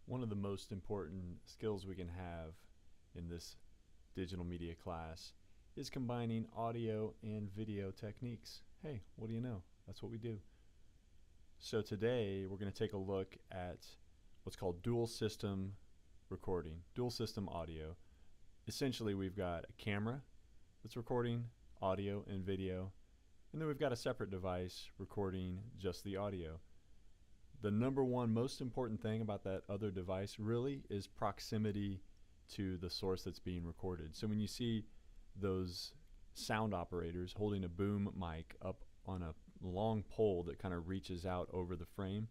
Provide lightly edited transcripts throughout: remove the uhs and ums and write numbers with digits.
One of the most important skills we can have in this digital media class is combining audio and video techniques. Hey, what do you know? That's what we do. So today we're going to take a look at what's called dual system recording, dual system audio. Essentially, we've got a camera that's recording audio and video, and then we've got a separate device recording just the audio. The number one most important thing about that other device really is proximity to the source that's being recorded. So when you see those sound operators holding a boom mic up on a long pole that kind of reaches out over the frame,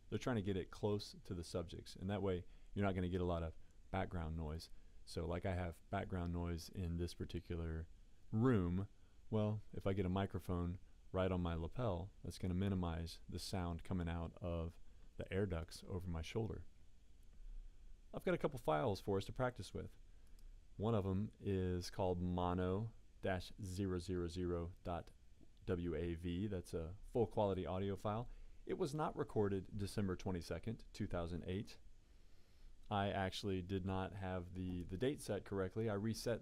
they're trying to get it close to the subjects, and that way you're not going to get a lot of background noise. So like I have background noise in this particular room, well, if I get a microphone right on my lapel, that's going to minimize the sound coming out of the air ducts over my shoulder. I've got a couple files for us to practice with. One of them is called mono-000.wav. That's a full quality audio file. It was not recorded December 22nd, 2008. I actually did not have the date set correctly. I reset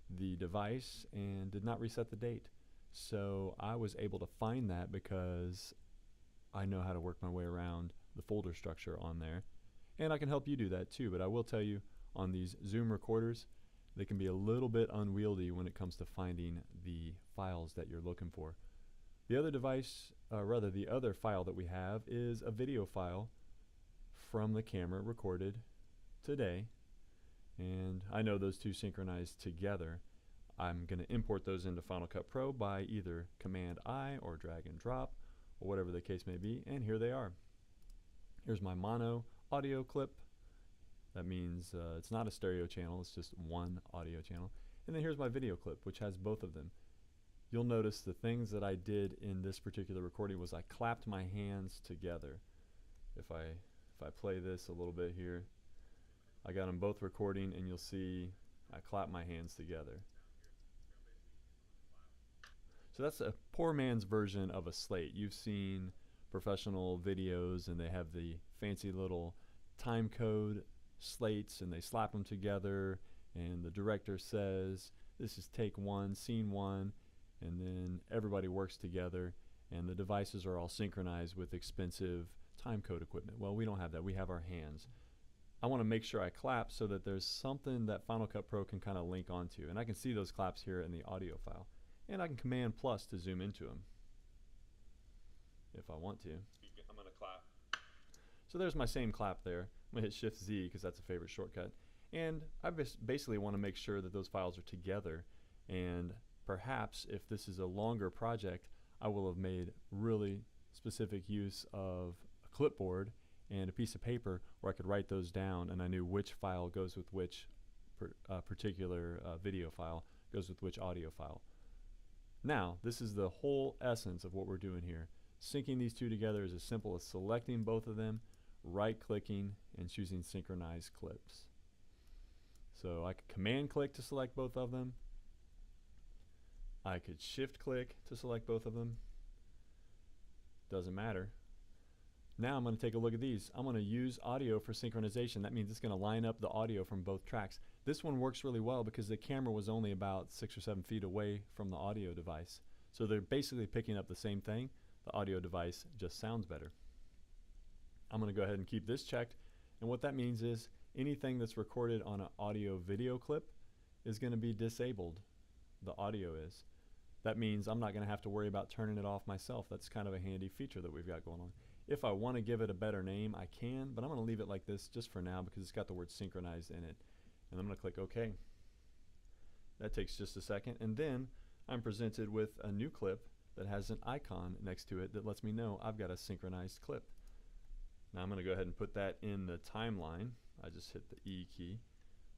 the device and did not reset the date. So I was able to find that because I know how to work my way around the folder structure on there. And I can help you do that too, but I will tell you on these Zoom recorders, they can be a little bit unwieldy when it comes to finding the files that you're looking for. The other device, the other file that we have is a video file from the camera recorded today. And I know those two synchronize together. I'm going to import those into Final Cut Pro by either Command-I or drag and drop or whatever the case may be, and here they are. Here's my mono audio clip. That means it's not a stereo channel, it's just one audio channel. And then here's my video clip, which has both of them. You'll notice the things that I did in this particular recording was I clapped my hands together. If I play this a little bit here, I got them both recording, and you'll see I clap my hands together. So that's a poor man's version of a slate. You've seen professional videos and they have the fancy little time code slates and they slap them together and the director says this is take one, scene one, and then everybody works together and the devices are all synchronized with expensive time code equipment. Well, we don't have that. We have our hands. I want to make sure I clap so that there's something that Final Cut Pro can kind of link onto, and I can see those claps here in the audio file. And I can Command+ to zoom into them if I want to. I'm going to clap. So there's my same clap there. I'm going to hit Shift-Z because that's a favorite shortcut. And I basically want to make sure that those files are together. And perhaps if this is a longer project, I will have made really specific use of a clipboard and a piece of paper where I could write those down and I knew which file goes with which particular video file goes with which audio file. Now, this is the whole essence of what we're doing here. Syncing these two together is as simple as selecting both of them, right-clicking, and choosing Synchronize Clips. So I could Command-click to select both of them. I could Shift-click to select both of them. Doesn't matter. Now I'm going to take a look at these. I'm going to use audio for synchronization. That means it's going to line up the audio from both tracks. This one works really well because the camera was only about 6 or 7 feet away from the audio device. So they're basically picking up the same thing. The audio device just sounds better. I'm going to go ahead and keep this checked. And what that means is anything that's recorded on an audio video clip is going to be disabled. The audio is. That means I'm not going to have to worry about turning it off myself. That's kind of a handy feature that we've got going on. If I want to give it a better name, I can, but I'm going to leave it like this just for now because it's got the word synchronized in it. And I'm going to click OK. That takes just a second, and then I'm presented with a new clip that has an icon next to it that lets me know I've got a synchronized clip. Now I'm going to go ahead and put that in the timeline. I just hit the E key.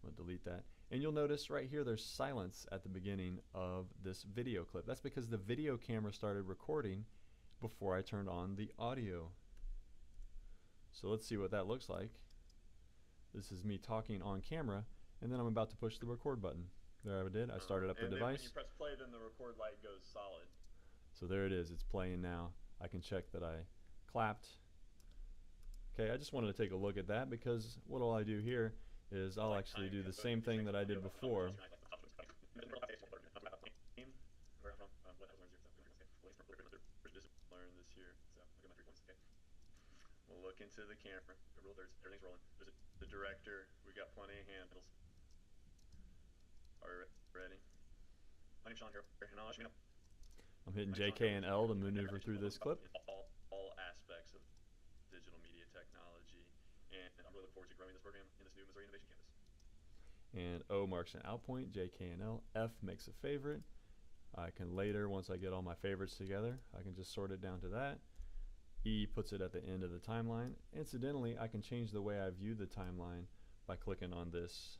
I'm going to delete that. And you'll notice right here there's silence at the beginning of this video clip. That's because the video camera started recording before I turned on the audio. So let's see what that looks like. This is me talking on camera, and then I'm about to push the record button. There I did. I started up the device. When you press play, then the record light goes solid. So there it is. It's playing now. I can check that I clapped. Okay, I just wanted to take a look at that because what all I do here is I'll actually do the same thing that I did before. Learn this year, so look at my 3 points. Okay, we'll look into the camera. Everything's rolling. There's the director. We got plenty of handles. Are we ready? My name's Sean here, and I'll ask you now. I'm hitting JK and L to maneuver through this clip. All aspects of digital media technology, and I'm really looking forward to growing this program in this new Missouri Innovation Campus. And O marks an out point, JK and L. F makes a favorite. I can later, once I get all my favorites together, I can just sort it down to that. E puts it at the end of the timeline. Incidentally, I can change the way I view the timeline by clicking on this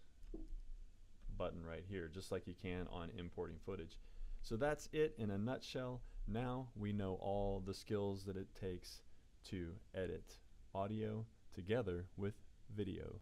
button right here, just like you can on importing footage. So that's it in a nutshell. Now we know all the skills that it takes to edit audio together with video.